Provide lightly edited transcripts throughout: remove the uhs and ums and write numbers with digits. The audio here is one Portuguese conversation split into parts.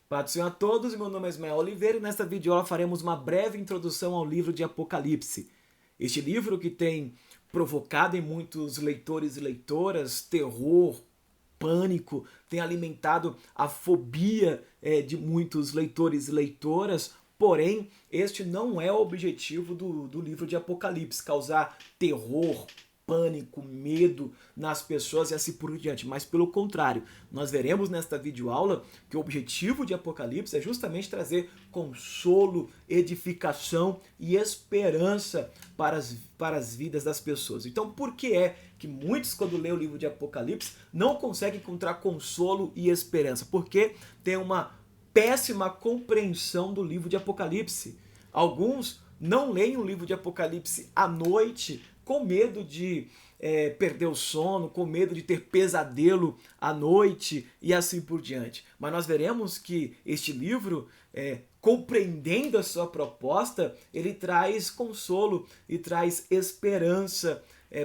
Paz do Senhor a todos, meu nome é Ismael Oliveira e nesta videoaula faremos uma breve introdução ao livro de Apocalipse. Este livro que tem provocado em muitos leitores e leitoras terror, pânico, tem alimentado a fobia de muitos leitores e leitoras, porém este não é o objetivo do livro de Apocalipse, causar terror, pânico, medo nas pessoas e assim por diante, mas pelo contrário, nós veremos nesta videoaula que o objetivo de Apocalipse é justamente trazer consolo, edificação e esperança para as vidas das pessoas. Então, por que é que muitos, quando lêem o livro de Apocalipse, não conseguem encontrar consolo e esperança? Porque tem uma péssima compreensão do livro de Apocalipse. Alguns não leem o livro de Apocalipse à noite com medo de perder o sono, com medo de ter pesadelo à noite e assim por diante. Mas nós veremos que este livro, compreendendo a sua proposta, ele traz consolo e traz esperança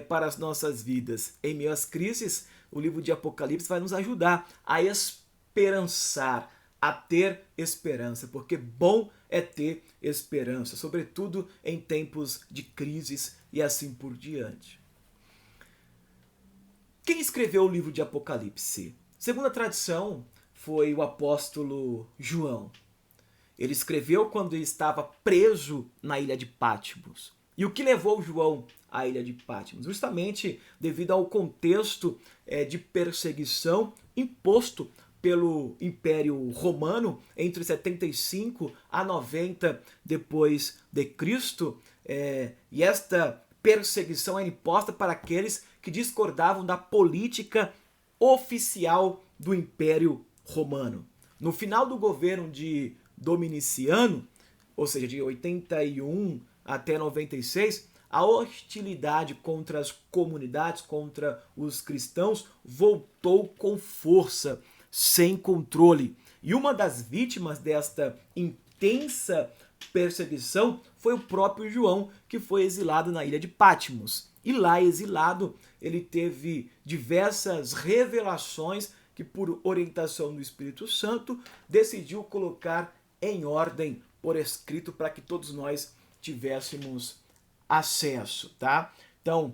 para as nossas vidas. Em meio às crises, o livro de Apocalipse vai nos ajudar a esperançar, a ter esperança, porque bom é ter esperança, sobretudo em tempos de crises e assim por diante. Quem escreveu o livro de Apocalipse? Segundo a tradição, foi o apóstolo João. Ele escreveu quando ele estava preso na ilha de Patmos. E o que levou João à ilha de Patmos? Justamente devido ao contexto de perseguição imposto pelo Império Romano entre 75 a 90 depois de Cristo, e esta perseguição era imposta para aqueles que discordavam da política oficial do Império Romano. No final do governo de Dominiciano, ou seja, de 81 até 96, a hostilidade contra as comunidades, contra os cristãos, voltou com força, sem controle. E uma das vítimas desta intensa perseguição foi o próprio João, que foi exilado na ilha de Patmos. E lá, exilado, ele teve diversas revelações que, por orientação do Espírito Santo, decidiu colocar em ordem por escrito para que todos nós tivéssemos acesso, tá? Então,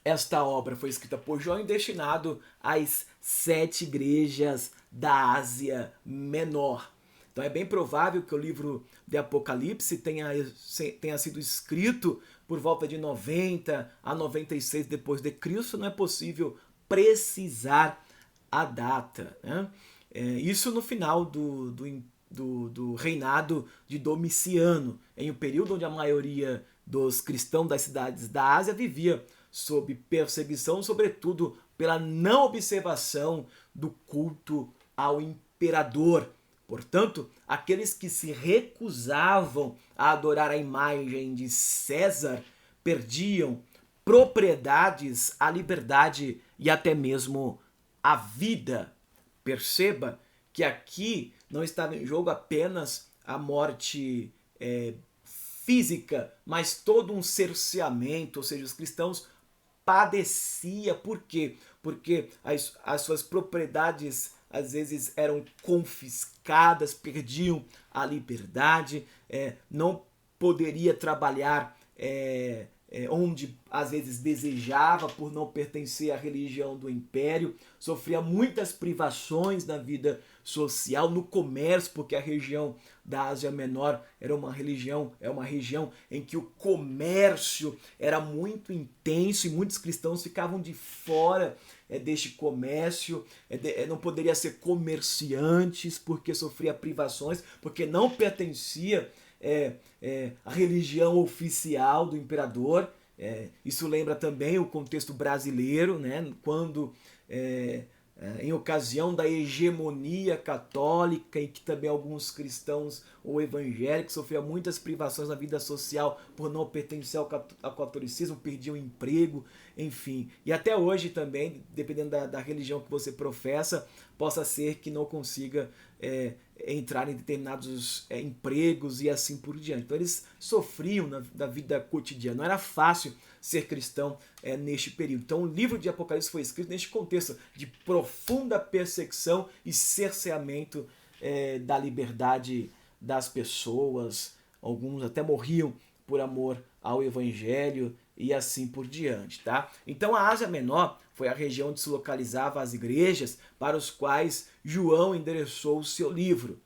esta obra foi escrita por João e destinado às 7 igrejas da Ásia Menor. Então é bem provável que o livro de Apocalipse tenha sido escrito por volta de 90 a 96 depois de Cristo. Não é possível precisar a data, né? Isso no final do reinado de Domiciano, em um período onde a maioria dos cristãos das cidades da Ásia vivia sob perseguição, sobretudo pela não observação do culto ao imperador. Portanto, aqueles que se recusavam a adorar a imagem de César perdiam propriedades, a liberdade e até mesmo a vida. Perceba que aqui não estava em jogo apenas a morte física, mas todo um cerceamento, ou seja, os cristãos padeciam. Por quê? Porque as suas propriedades às vezes eram confiscadas, perdiam a liberdade, não poderia trabalhar onde às vezes desejava por não pertencer à religião do império, sofria muitas privações na vida social, no comércio, porque a região da Ásia Menor é uma região em que o comércio era muito intenso e muitos cristãos ficavam de fora deste comércio, não poderia ser comerciantes porque sofria privações, porque não pertencia a religião oficial do imperador. Isso lembra também o contexto brasileiro, né? Quando em ocasião da hegemonia católica, em que também alguns cristãos ou evangélicos sofriam muitas privações na vida social por não pertencer ao catolicismo, perdiam emprego, enfim. E até hoje também, dependendo da religião que você professa, possa ser que não consiga entrar em determinados empregos e assim por diante. Então eles sofriam na vida cotidiana. Não era fácil ser cristão neste período. Então o livro de Apocalipse foi escrito neste contexto de profunda perseguição e cerceamento da liberdade das pessoas, alguns até morriam por amor ao evangelho e assim por diante, tá? Então a Ásia Menor foi a região onde se localizavam as igrejas para os quais João endereçou o seu livro.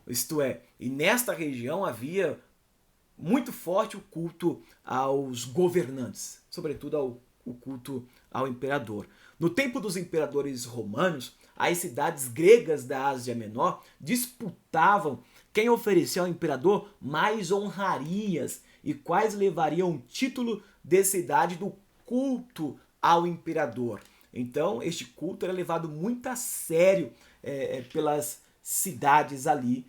Isto é, e nesta região havia muito forte o culto aos governantes, sobretudo o culto ao imperador. No tempo dos imperadores romanos, as cidades gregas da Ásia Menor disputavam quem oferecia ao imperador mais honrarias e quais levariam o título de cidade do culto ao imperador. Então, este culto era levado muito a sério pelas cidades ali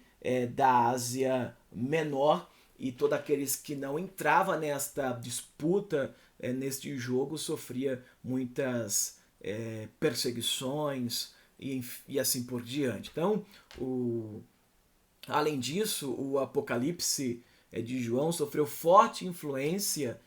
da Ásia Menor, e todos aqueles que não entravam nesta disputa, neste jogo, sofria muitas perseguições e assim por diante. Então, além disso, o Apocalipse de João sofreu forte influência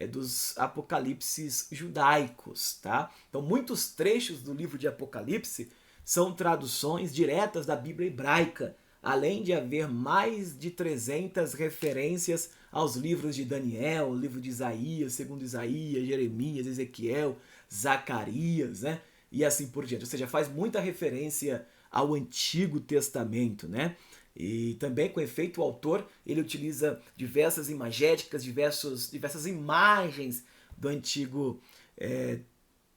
dos apocalipses judaicos, tá? Então, muitos trechos do livro de Apocalipse são traduções diretas da Bíblia hebraica, além de haver mais de 300 referências aos livros de Daniel, o livro de Isaías, segundo Isaías, Jeremias, Ezequiel, Zacarias, né? E assim por diante. Ou seja, faz muita referência ao Antigo Testamento, né? E também, com efeito, o autor ele utiliza diversas imagéticas, diversas imagens do Antigo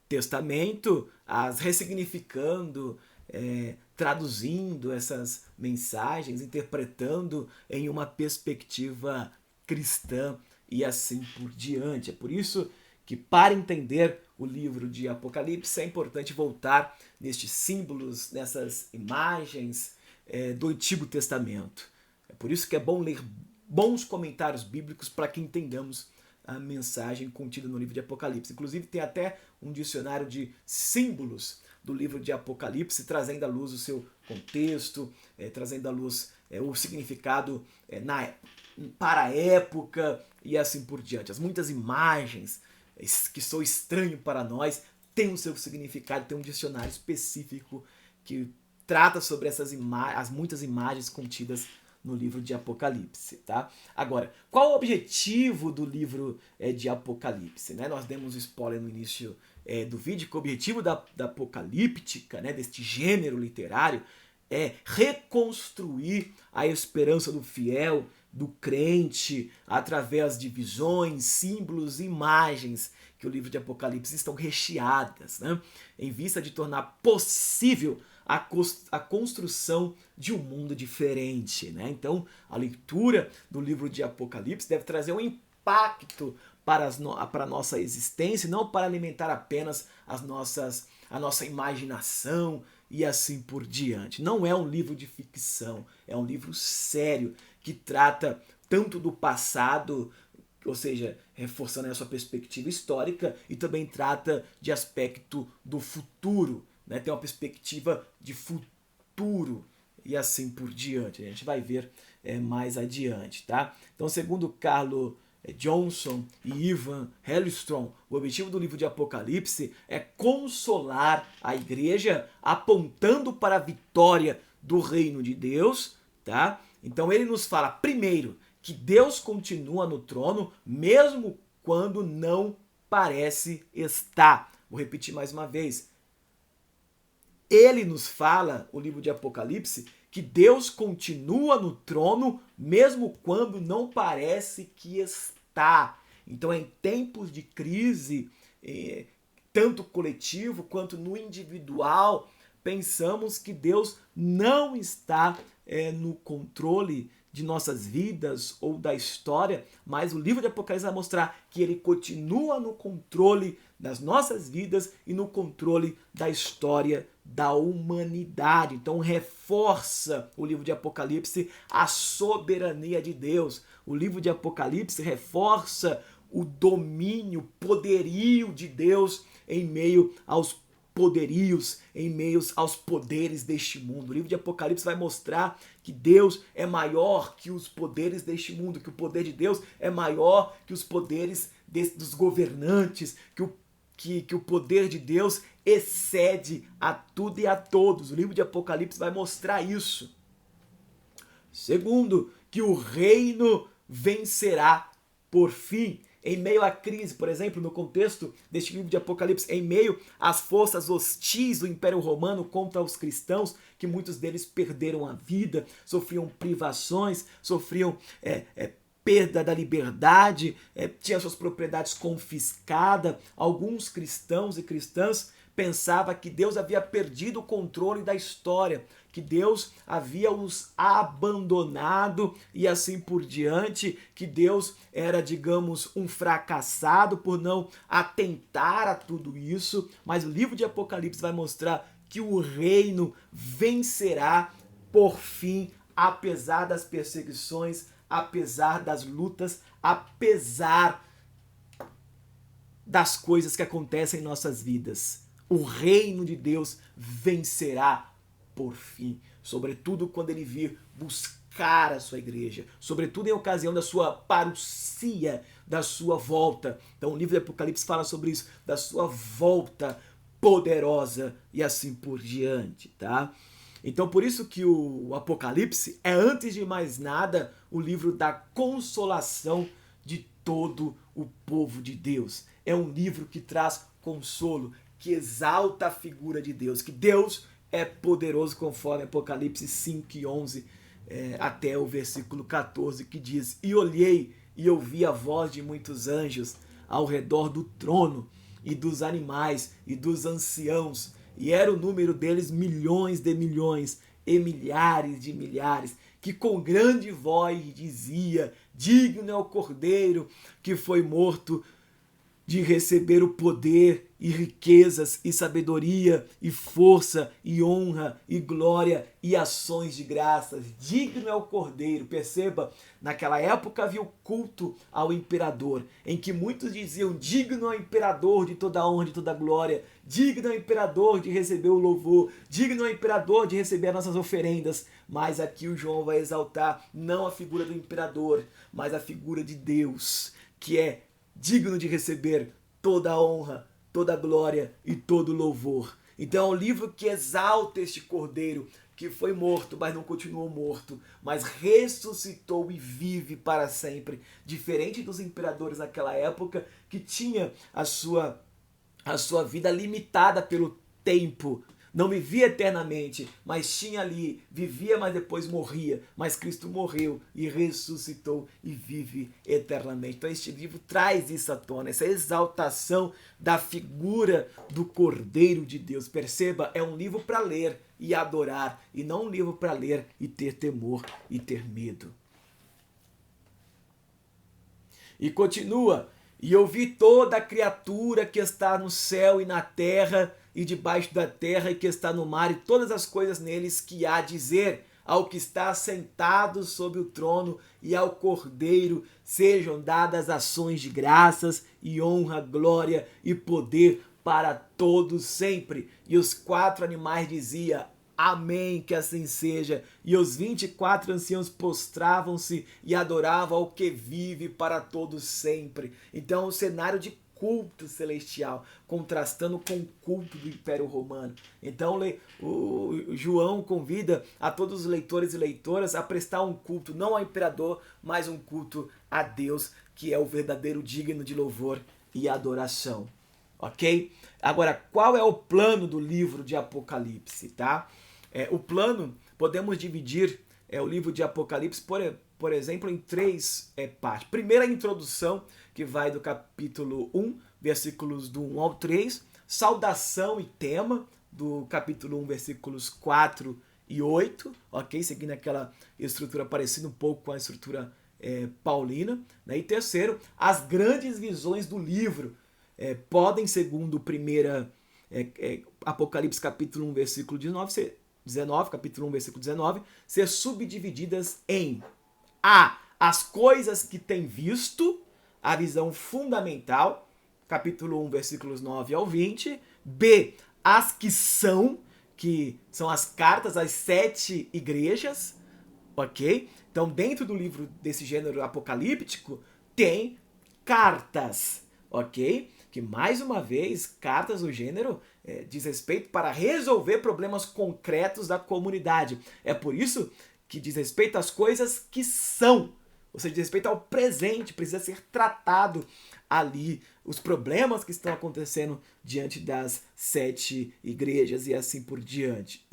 Testamento, as ressignificando, traduzindo essas mensagens, interpretando em uma perspectiva cristã e assim por diante. É por isso que, para entender o livro de Apocalipse, é importante voltar nestes símbolos, nessas imagens do Antigo Testamento. É por isso que é bom ler bons comentários bíblicos para que entendamos a mensagem contida no livro de Apocalipse. Inclusive tem até um dicionário de símbolos do livro de Apocalipse, trazendo à luz o seu contexto, trazendo à luz o significado para a época e assim por diante. As muitas imagens que são estranhas para nós têm o seu significado, tem um dicionário específico que trata sobre as muitas imagens contidas no livro de Apocalipse, tá? Agora, qual o objetivo do livro de Apocalipse, né? Nós demos spoiler no início do vídeo, que o objetivo da apocalíptica, né, deste gênero literário, é reconstruir a esperança do fiel, do crente, através de visões, símbolos, imagens que o livro de Apocalipse estão recheadas, né? Em vista de tornar possível a construção de um mundo diferente, né? Então, a leitura do livro de Apocalipse deve trazer um impacto para a nossa existência, não para alimentar apenas a nossa imaginação e assim por diante. Não é um livro de ficção, é um livro sério que trata tanto do passado, ou seja, reforçando a sua perspectiva histórica, e também trata de aspecto do futuro, né? Tem uma perspectiva de futuro e assim por diante. A gente vai ver mais adiante, tá? Então, segundo Carlo Johnson e Ivan Hellstrom, o objetivo do livro de Apocalipse é consolar a igreja, apontando para a vitória do reino de Deus, tá? Então ele nos fala, primeiro, que Deus continua no trono, mesmo quando não parece estar. Vou repetir mais uma vez. Ele nos fala, o livro de Apocalipse, que Deus continua no trono, mesmo quando não parece que está. Então, em tempos de crise, tanto coletivo quanto no individual, pensamos que Deus não está no controle de nossas vidas ou da história, mas o livro de Apocalipse vai mostrar que ele continua no controle das nossas vidas e no controle da história da humanidade. Então reforça o livro de Apocalipse a soberania de Deus. O livro de Apocalipse reforça o domínio, poderio de Deus em meio aos poderios, em meio aos poderes deste mundo. O livro de Apocalipse vai mostrar que Deus é maior que os poderes deste mundo, que o poder de Deus é maior que os poderes dos governantes, que o poder de Deus excede a tudo e a todos. O livro de Apocalipse vai mostrar isso. Segundo, que o reino vencerá por fim. Em meio à crise, por exemplo, no contexto deste livro de Apocalipse, em meio às forças hostis do Império Romano contra os cristãos, que muitos deles perderam a vida, sofriam privações, sofriam perda da liberdade, tinham suas propriedades confiscadas. Alguns cristãos e cristãs pensavam que Deus havia perdido o controle da história, que Deus havia os abandonado e assim por diante, que Deus era, digamos, um fracassado por não atentar a tudo isso. Mas o livro de Apocalipse vai mostrar que o reino vencerá por fim, apesar das perseguições, apesar das lutas, apesar das coisas que acontecem em nossas vidas. O reino de Deus vencerá por fim, sobretudo quando ele vir buscar a sua igreja, sobretudo em ocasião da sua parousia, da sua volta. Então o livro de Apocalipse fala sobre isso, da sua volta poderosa e assim por diante, tá? Então por isso que o Apocalipse é, antes de mais nada, o livro da consolação de todo o povo de Deus. É um livro que traz consolo, que exalta a figura de Deus, que Deus é poderoso, conforme Apocalipse 5 e 11, até o versículo 14, que diz: E olhei e ouvi a voz de muitos anjos ao redor do trono, e dos animais, e dos anciãos, e era o número deles milhões de milhões, e milhares de milhares, que com grande voz dizia: Digno é o Cordeiro que foi morto de receber o poder e riquezas e sabedoria e força e honra e glória e ações de graças. Digno é o Cordeiro. Perceba, naquela época havia o culto ao imperador, em que muitos diziam: digno é o imperador de toda a honra, de toda a glória, digno é o imperador de receber o louvor, digno é o imperador de receber as nossas oferendas. Mas aqui o João vai exaltar não a figura do imperador, mas a figura de Deus, que é digno de receber toda a honra, toda a glória e todo o louvor. Então é um livro que exalta este Cordeiro, que foi morto, mas não continuou morto, mas ressuscitou e vive para sempre. Diferente dos imperadores naquela época, que tinha a sua vida limitada pelo tempo. Não vivia eternamente, mas tinha ali, vivia, mas depois morria. Mas Cristo morreu e ressuscitou e vive eternamente. Então este livro traz isso à tona, essa exaltação da figura do Cordeiro de Deus. Perceba, é um livro para ler e adorar, e não um livro para ler e ter temor e ter medo. E continua: E eu vi toda a criatura que está no céu e na terra e debaixo da terra e que está no mar, e todas as coisas neles, que há a dizer ao que está sentado sobre o trono e ao Cordeiro sejam dadas ações de graças e honra, glória e poder para todos sempre. E os 4 animais diziam: Amém, que assim seja. E os 24 anciãos prostravam-se e adoravam ao que vive para todos sempre. Então, o cenário de culto celestial, contrastando com o culto do Império Romano. Então, o João convida a todos os leitores e leitoras a prestar um culto, não ao imperador, mas um culto a Deus, que é o verdadeiro digno de louvor e adoração. Ok? Agora, qual é o plano do livro de Apocalipse, tá? O plano, podemos dividir o livro de Apocalipse, por exemplo, em 3 partes. Primeiro, a introdução, que vai do capítulo 1, versículos do 1 ao 3. Saudação e tema, do capítulo 1, versículos 4 e 8. Ok? Seguindo aquela estrutura parecida um pouco com a estrutura paulina. Né? E terceiro, as grandes visões do livro. Podem, segundo Apocalipse capítulo 1, versículo 19, capítulo 1, versículo 19, ser subdivididas em A, as coisas que tem visto, a visão fundamental, capítulo 1, versículos 9 ao 20. B, as que são as cartas às 7 igrejas, ok? Então, dentro do livro desse gênero apocalíptico, tem cartas, ok? Porque, mais uma vez, cartas do gênero diz respeito para resolver problemas concretos da comunidade. É por isso que diz respeito às coisas que são, ou seja, diz respeito ao presente, precisa ser tratado ali os problemas que estão acontecendo diante das 7 igrejas e assim por diante.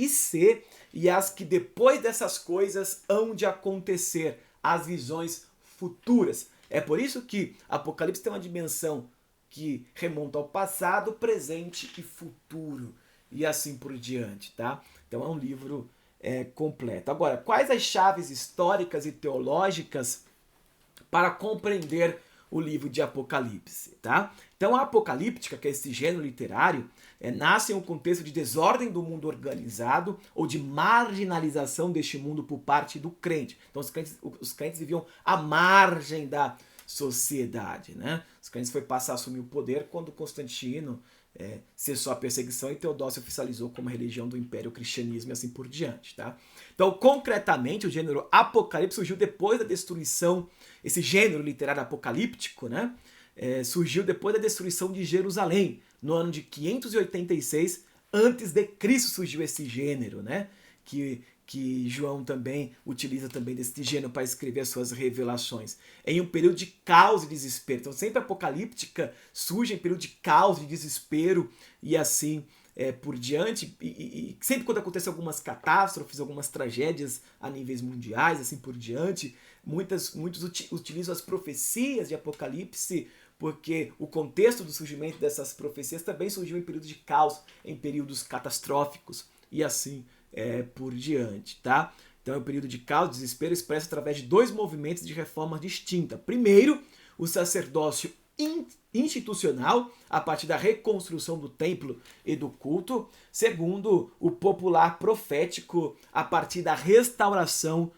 E as que depois dessas coisas hão de acontecer, as visões futuras. É por isso que Apocalipse tem uma dimensão que remonta ao passado, presente e futuro, e assim por diante, tá? Então é um livro completo. Agora, quais as chaves históricas e teológicas para compreender o livro de Apocalipse, tá? Então a apocalíptica, que é esse gênero literário, nasce em um contexto de desordem do mundo organizado ou de marginalização deste mundo por parte do crente. Então os crentes viviam à margem da sociedade, né? Os crentes foi passar a assumir o poder quando Constantino cessou a perseguição e Teodósio oficializou como religião do Império o cristianismo e assim por diante, tá? Então, concretamente, o gênero Apocalipse surgiu depois da destruição, esse gênero literário apocalíptico, né? Surgiu depois da destruição de Jerusalém, no ano de 586 a.C. surgiu esse gênero, né? Que João também utiliza também desse gênero para escrever as suas revelações. Em um período de caos e desespero. Então sempre a apocalíptica surge em período de caos e desespero e assim por diante. E sempre quando acontecem algumas catástrofes, algumas tragédias a níveis mundiais, assim por diante, muitos utilizam as profecias de Apocalipse porque o contexto do surgimento dessas profecias também surgiu em períodos de caos, em períodos catastróficos e assim por diante, tá? Então é um período de caos, desespero expresso através de 2 movimentos de reforma distinta. Primeiro, o sacerdócio institucional, a partir da reconstrução do templo e do culto. Segundo, o popular profético, a partir da restauração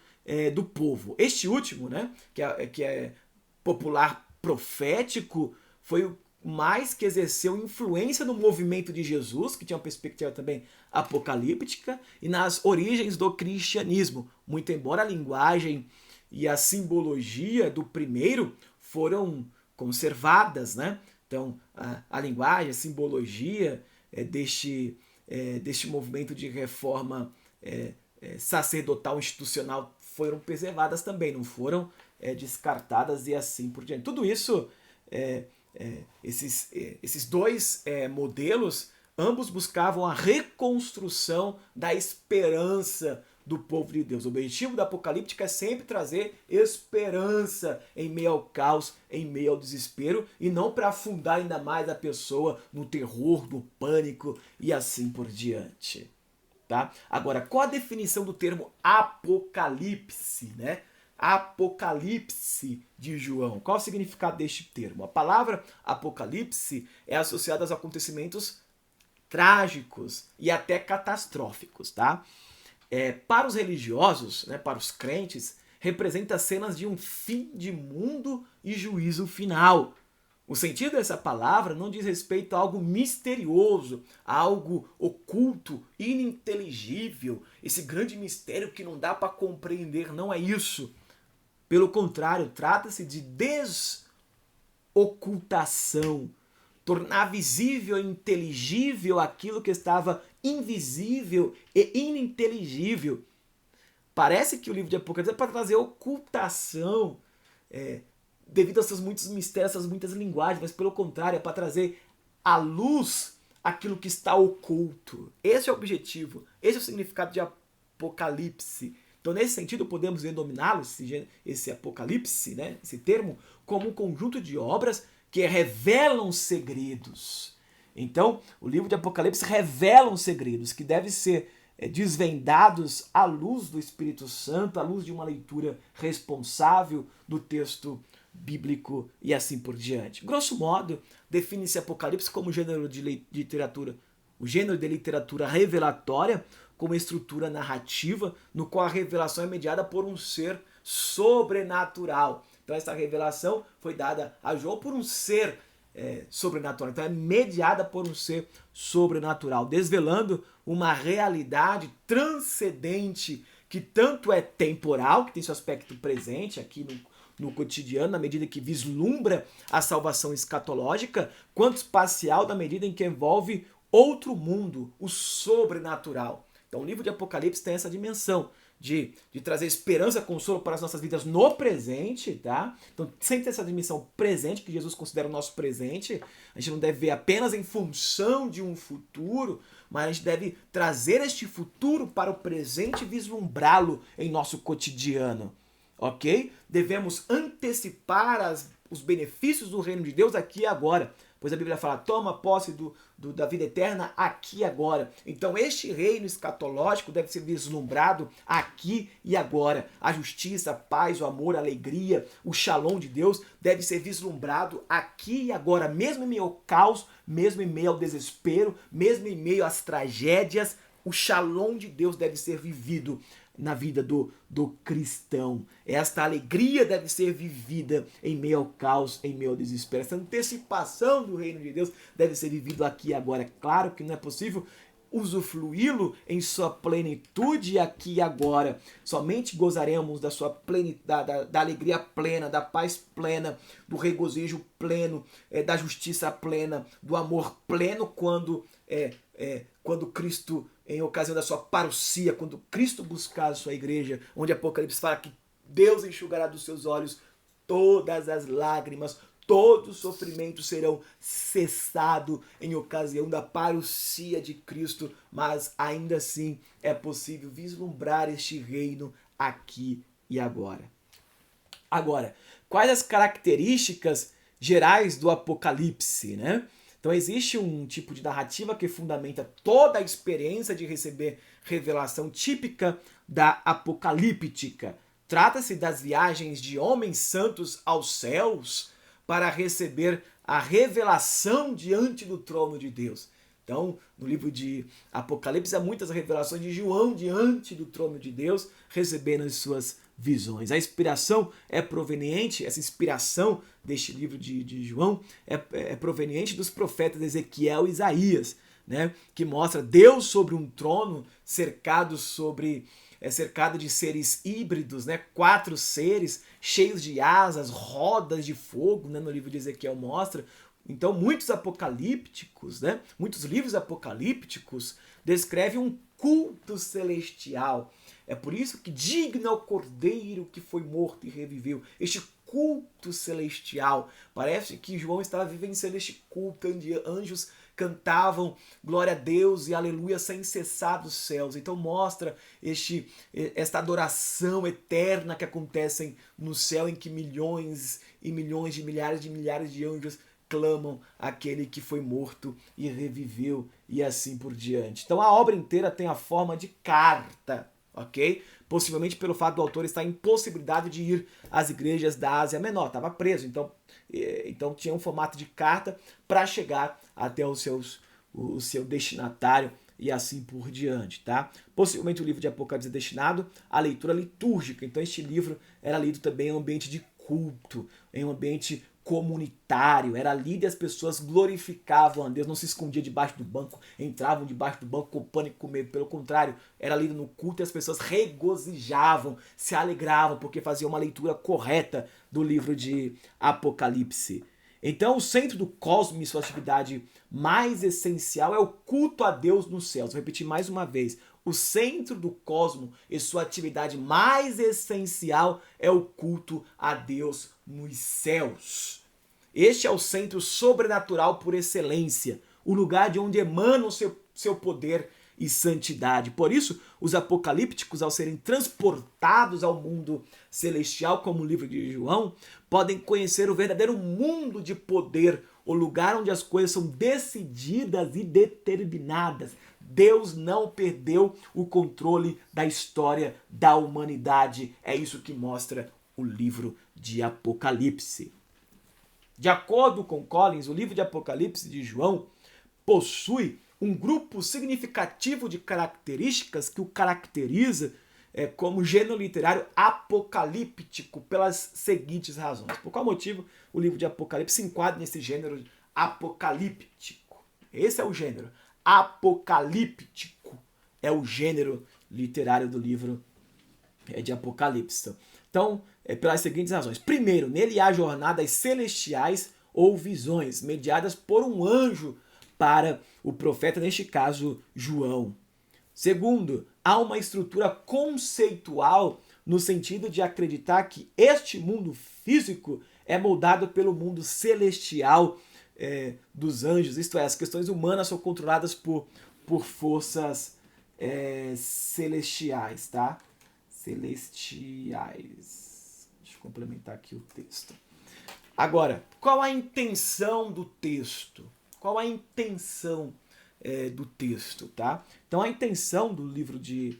do povo. Este último, né, que é popular profético, foi o mais que exerceu influência no movimento de Jesus, que tinha uma perspectiva também apocalíptica, e nas origens do cristianismo, muito embora a linguagem e a simbologia do primeiro foram conservadas, né? Então, a linguagem, a simbologia deste movimento de reforma sacerdotal institucional foram preservadas também, não foram descartadas e assim por diante. Tudo isso esses 2 modelos, ambos buscavam a reconstrução da esperança do povo de Deus. O objetivo da apocalíptica é sempre trazer esperança em meio ao caos, em meio ao desespero, e não para afundar ainda mais a pessoa no terror, no pânico e assim por diante. Tá? Agora, qual a definição do termo apocalipse, né? Apocalipse de João. Qual o significado deste termo? A palavra apocalipse é associada aos acontecimentos trágicos e até catastróficos, tá? Para os religiosos, né, para os crentes, representa cenas de um fim de mundo e juízo final. O sentido dessa palavra não diz respeito a algo misterioso, a algo oculto, ininteligível, esse grande mistério que não dá para compreender, não é isso. Pelo contrário, trata-se de desocultação, tornar visível e inteligível aquilo que estava invisível e ininteligível. Parece que o livro de Apocalipse é para trazer ocultação, devido aos seus muitos mistérios, essas muitas linguagens, mas pelo contrário, é para trazer à luz aquilo que está oculto. Esse é o objetivo, esse é o significado de Apocalipse. Então, nesse sentido, podemos denominá-lo, esse Apocalipse, né, esse termo, como um conjunto de obras que revelam segredos. Então, o livro de Apocalipse revela segredos que devem ser desvendados à luz do Espírito Santo, à luz de uma leitura responsável do texto bíblico e assim por diante. Grosso modo, define-se Apocalipse como gênero de literatura, o gênero de literatura revelatória, com uma estrutura narrativa no qual a revelação é mediada por um ser sobrenatural. Então essa revelação foi dada a João por um ser sobrenatural. Então é mediada por um ser sobrenatural, desvelando uma realidade transcendente que tanto é temporal, que tem seu aspecto presente aqui no cotidiano, na medida que vislumbra a salvação escatológica, quanto espacial, na medida em que envolve outro mundo, o sobrenatural. Então o livro de Apocalipse tem essa dimensão de trazer esperança, consolo para as nossas vidas no presente, tá? Então sempre tem essa dimensão presente, que Jesus considera o nosso presente. A gente não deve ver apenas em função de um futuro, mas a gente deve trazer este futuro para o presente e vislumbrá-lo em nosso cotidiano, ok? Devemos antecipar os benefícios do reino de Deus aqui e agora, pois a Bíblia fala, toma posse da vida eterna aqui e agora. Então este reino escatológico deve ser vislumbrado aqui e agora. A justiça, a paz, o amor, a alegria, o shalom de Deus deve ser vislumbrado aqui e agora, mesmo em meio ao caos, mesmo em meio ao desespero, mesmo em meio às tragédias, o shalom de Deus deve ser vivido na vida do cristão. Esta alegria deve ser vivida em meio ao caos, em meio ao desespero. Essa antecipação do reino de Deus deve ser vivido aqui e agora. É claro que não é possível usufruí-lo em sua plenitude aqui e agora. Somente gozaremos da sua da alegria plena, da paz plena, do regozijo pleno, da justiça plena, do amor pleno quando Cristo, em ocasião da sua parousia, quando Cristo buscar a sua igreja, onde Apocalipse fala que Deus enxugará dos seus olhos todas as lágrimas, todos os sofrimentos serão cessados em ocasião da parousia de Cristo, mas ainda assim é possível vislumbrar este reino aqui e agora. Agora, quais as características gerais do Apocalipse, né? Então existe um tipo de narrativa que fundamenta toda a experiência de receber revelação típica da apocalíptica. Trata-se das viagens de homens santos aos céus para receber a revelação diante do trono de Deus. Então, no livro de Apocalipse há muitas revelações de João diante do trono de Deus, recebendo as suas visões. A inspiração é proveniente, essa inspiração deste livro de João é proveniente dos profetas Ezequiel e Isaías, né, que mostra Deus sobre um trono cercado de seres híbridos, né, 4 seres cheios de asas, rodas de fogo, né, no livro de Ezequiel mostra. Então muitos apocalípticos, né, muitos livros apocalípticos descrevem um culto celestial. É por isso que digno é o Cordeiro que foi morto e reviveu. Este culto celestial. Parece que João estava vivenciando este culto onde anjos cantavam glória a Deus e aleluia sem cessar dos céus. Então mostra esta adoração eterna que acontece no céu, em que milhões e milhões de milhares de anjos clamam aquele que foi morto e reviveu e assim por diante. Então a obra inteira tem a forma de carta, ok? Possivelmente pelo fato do autor estar em impossibilidade de ir às igrejas da Ásia Menor, estava preso, então tinha um formato de carta para chegar até o seu destinatário e assim por diante, tá? Possivelmente o livro de Apocalipse é destinado à leitura litúrgica, então este livro era lido também em um ambiente de culto, em um ambiente comunitário, era lido e as pessoas glorificavam a Deus, não se escondia debaixo do banco, entravam debaixo do banco com pânico, com medo, pelo contrário, era lido no culto e as pessoas regozijavam, se alegravam, porque faziam uma leitura correta do livro de Apocalipse. Então o centro do cosmos e sua atividade mais essencial é o culto a Deus nos céus. Vou repetir mais uma vez. O centro do cosmos e sua atividade mais essencial é o culto a Deus nos céus. Este é o centro sobrenatural por excelência, o lugar de onde emana o seu poder e santidade. Por isso, os apocalípticos, ao serem transportados ao mundo celestial, como o livro de João, podem conhecer o verdadeiro mundo de poder, o lugar onde as coisas são decididas e determinadas. Deus não perdeu o controle da história da humanidade. É isso que mostra o livro de Apocalipse. De acordo com Collins, o livro de Apocalipse de João possui um grupo significativo de características que o caracteriza como gênero literário apocalíptico pelas seguintes razões. Por qual motivo o livro de Apocalipse se enquadra nesse gênero apocalíptico? Esse é o gênero. Apocalíptico é o gênero literário do livro de Apocalipse. Então, pelas seguintes razões. Primeiro, nele há jornadas celestiais ou visões, mediadas por um anjo para o profeta, neste caso, João. Segundo, há uma estrutura conceitual no sentido de acreditar que este mundo físico é moldado pelo mundo celestial dos anjos, isto é, as questões humanas são controladas por forças celestiais, tá? Celestiais. Deixa eu complementar aqui o texto. Agora, qual a intenção do texto? Qual a intenção do texto, tá? Então a intenção do livro de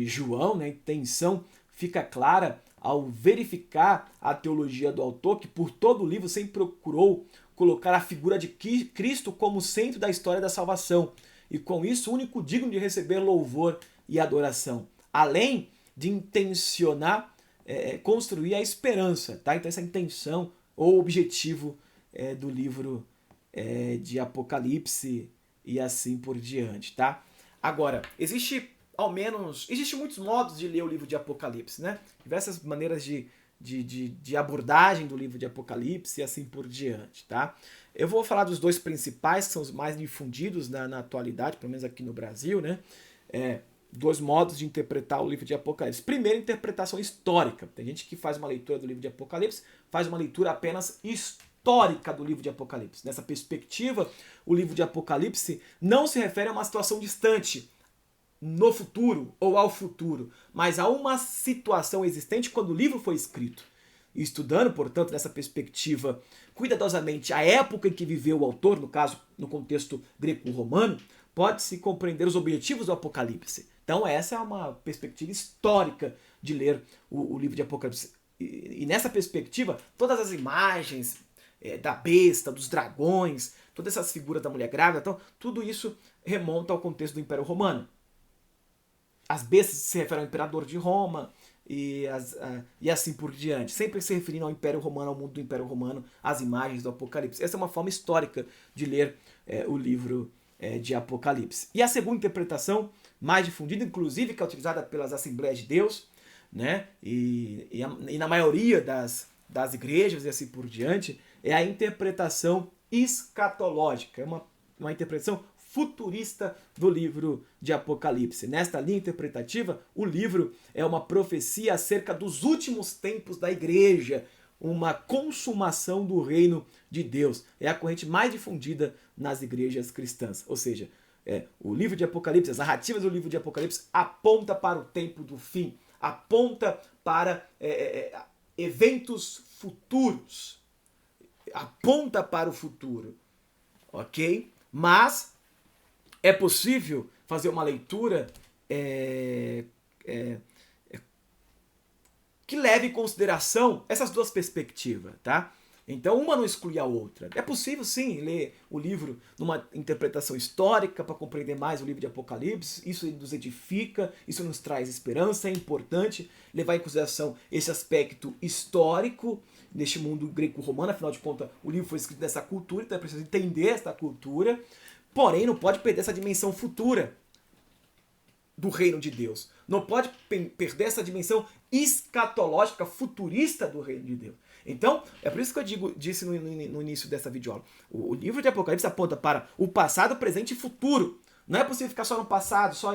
João, né, a intenção fica clara ao verificar a teologia do autor, que por todo o livro sempre procurou colocar a figura de Cristo como centro da história da salvação, e com isso o único digno de receber louvor e adoração, além de intencionar construir a esperança, tá? Então essa intenção ou objetivo do livro de Apocalipse e assim por diante, tá? Agora, existem muitos modos de ler o livro de Apocalipse, né? Diversas maneiras de abordagem do livro de Apocalipse e assim por diante, tá? Eu vou falar dos dois principais, que são os mais difundidos na atualidade, pelo menos aqui no Brasil, né? Dois modos de interpretar o livro de Apocalipse. Primeiro, interpretação histórica. Tem gente que faz uma leitura do livro de Apocalipse, faz uma leitura apenas histórica do livro de Apocalipse. Nessa perspectiva, o livro de Apocalipse não se refere a uma situação distante, no futuro ou ao futuro, mas a uma situação existente quando o livro foi escrito. E estudando, portanto, nessa perspectiva cuidadosamente a época em que viveu o autor, no caso, no contexto greco-romano, pode-se compreender os objetivos do Apocalipse. Então essa é uma perspectiva histórica de ler o livro de Apocalipse. E nessa perspectiva, todas as imagens da besta, dos dragões, todas essas figuras da mulher grávida, então, tudo isso remonta ao contexto do Império Romano. As bestas se referem ao imperador de Roma e assim por diante. Sempre se referindo ao Império Romano, ao mundo do Império Romano, as imagens do Apocalipse. Essa é uma forma histórica de ler o livro de Apocalipse. E a segunda interpretação, mais difundida, inclusive, que é utilizada pelas Assembleias de Deus, né? E na maioria das igrejas e assim por diante, é a interpretação escatológica. É uma interpretação futurista do livro de Apocalipse. Nesta linha interpretativa, o livro é uma profecia acerca dos últimos tempos da igreja, uma consumação do reino de Deus. É a corrente mais difundida nas igrejas cristãs. Ou seja, o livro de Apocalipse, as narrativas do livro de Apocalipse aponta para o tempo do fim, aponta para eventos futuros, aponta para o futuro, ok? Mas é possível fazer uma leitura que leve em consideração essas duas perspectivas, tá? Então uma não exclui a outra. É possível sim ler o livro numa interpretação histórica para compreender mais o livro de Apocalipse. Isso nos edifica, isso nos traz esperança. É importante levar em consideração esse aspecto histórico neste mundo greco-romano. Afinal de contas, o livro foi escrito nessa cultura, então é preciso entender essa cultura. Porém, não pode perder essa dimensão futura do reino de Deus. Não pode perder essa dimensão escatológica, futurista do reino de Deus. Então, é por isso que eu disse no início dessa videoaula. O livro de Apocalipse aponta para o passado, presente e futuro. Não é possível ficar só no passado, só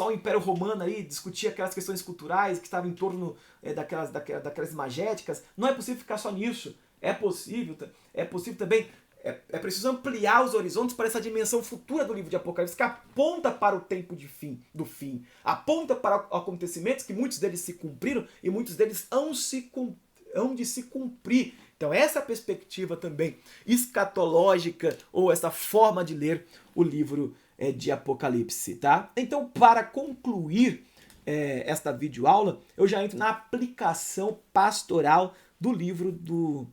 o Império Romano aí discutir aquelas questões culturais que estavam em torno daquelas imagéticas. Não é possível ficar só nisso. É possível também. É preciso ampliar os horizontes para essa dimensão futura do livro de Apocalipse, que aponta para o tempo do fim, aponta para acontecimentos que muitos deles se cumpriram e muitos deles hão de se cumprir. Então essa perspectiva também escatológica, ou essa forma de ler o livro de Apocalipse, tá? Então, para concluir esta videoaula, eu já entro na aplicação pastoral do livro do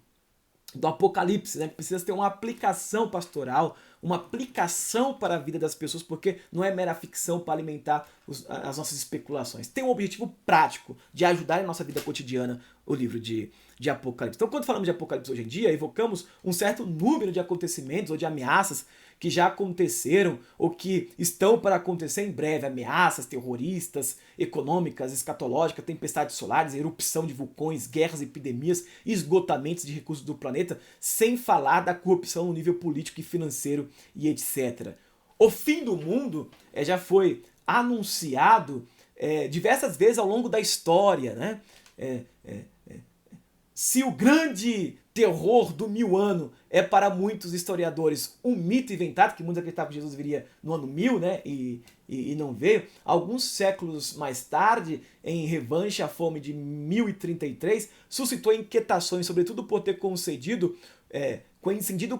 Apocalipse, né? Precisa ter uma aplicação pastoral, uma aplicação para a vida das pessoas, porque não é mera ficção para alimentar as nossas especulações. Tem um objetivo prático de ajudar a nossa vida cotidiana, o livro de Apocalipse. Então, quando falamos de Apocalipse hoje em dia, evocamos um certo número de acontecimentos ou de ameaças que já aconteceram ou que estão para acontecer em breve. Ameaças terroristas, econômicas, escatológicas, tempestades solares, erupção de vulcões, guerras, epidemias, esgotamentos de recursos do planeta, sem falar da corrupção no nível político e financeiro e etc. O fim do mundo já foi anunciado diversas vezes ao longo da história, né? Se o grande terror do 1000 ano é para muitos historiadores um mito inventado, que muitos acreditavam que Jesus viria no ano 1000, né? E não veio, alguns séculos mais tarde, em revanche à fome de 1033, suscitou inquietações, sobretudo por ter coincidido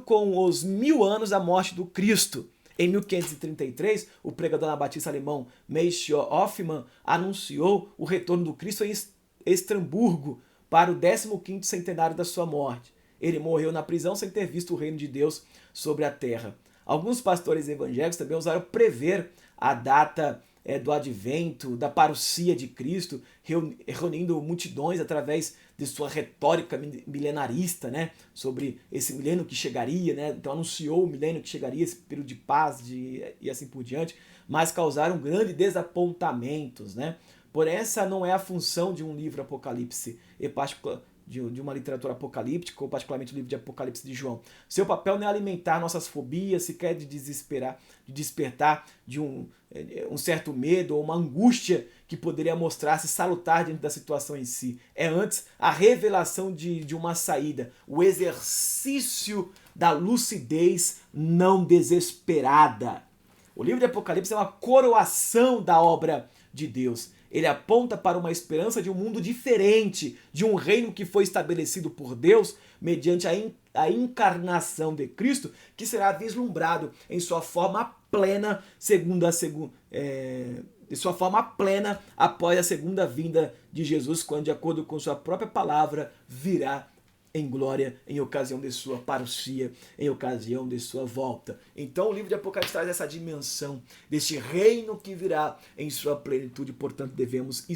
com os 1000 anos da morte do Cristo. Em 1533, o pregador anabatista alemão Melchior Hoffmann anunciou o retorno do Cristo em Estrasburgo para o 15º centenário da sua morte. Ele morreu na prisão sem ter visto o reino de Deus sobre a terra. Alguns pastores evangélicos também ousaram prever a data do advento, da parousia de Cristo, reunindo multidões através de sua retórica milenarista, né, sobre esse milênio que chegaria, né, então anunciou o milênio que chegaria, esse período de paz e assim por diante, mas causaram grandes desapontamentos, né. Porém, essa não é a função de um livro Apocalipse, de uma literatura apocalíptica, ou particularmente o livro de Apocalipse de João. Seu papel não é alimentar nossas fobias, sequer de despertar de um certo medo ou uma angústia que poderia mostrar-se salutar diante da situação em si. É antes a revelação de uma saída, o exercício da lucidez não desesperada. O livro de Apocalipse é uma coroação da obra de Deus. Ele aponta para uma esperança de um mundo diferente, de um reino que foi estabelecido por Deus mediante a encarnação de Cristo, que será vislumbrado em sua forma plena após a segunda vinda de Jesus, quando, de acordo com sua própria palavra, virá em glória, em ocasião de sua parousia, em ocasião de sua volta. Então o livro de Apocalipse traz essa dimensão deste reino que virá em sua plenitude, portanto devemos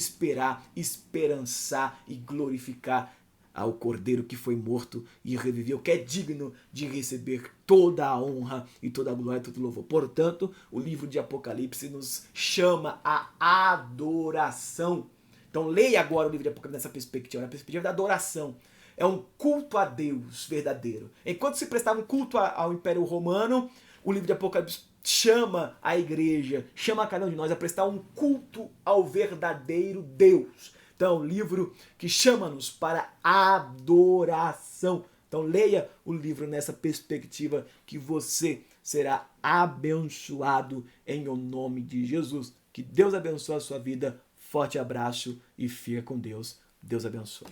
esperançar e glorificar ao Cordeiro que foi morto e reviveu, que é digno de receber toda a honra e toda a glória e todo o louvor. Portanto, o livro de Apocalipse nos chama à adoração. Então leia agora o livro de Apocalipse nessa perspectiva, na perspectiva da adoração. É um culto a Deus verdadeiro. Enquanto se prestava um culto ao Império Romano, o livro de Apocalipse chama a igreja, chama cada um de nós a prestar um culto ao verdadeiro Deus. Então, é um livro que chama-nos para adoração. Então, leia o livro nessa perspectiva que você será abençoado em o nome de Jesus. Que Deus abençoe a sua vida. Forte abraço e fica com Deus. Deus abençoe.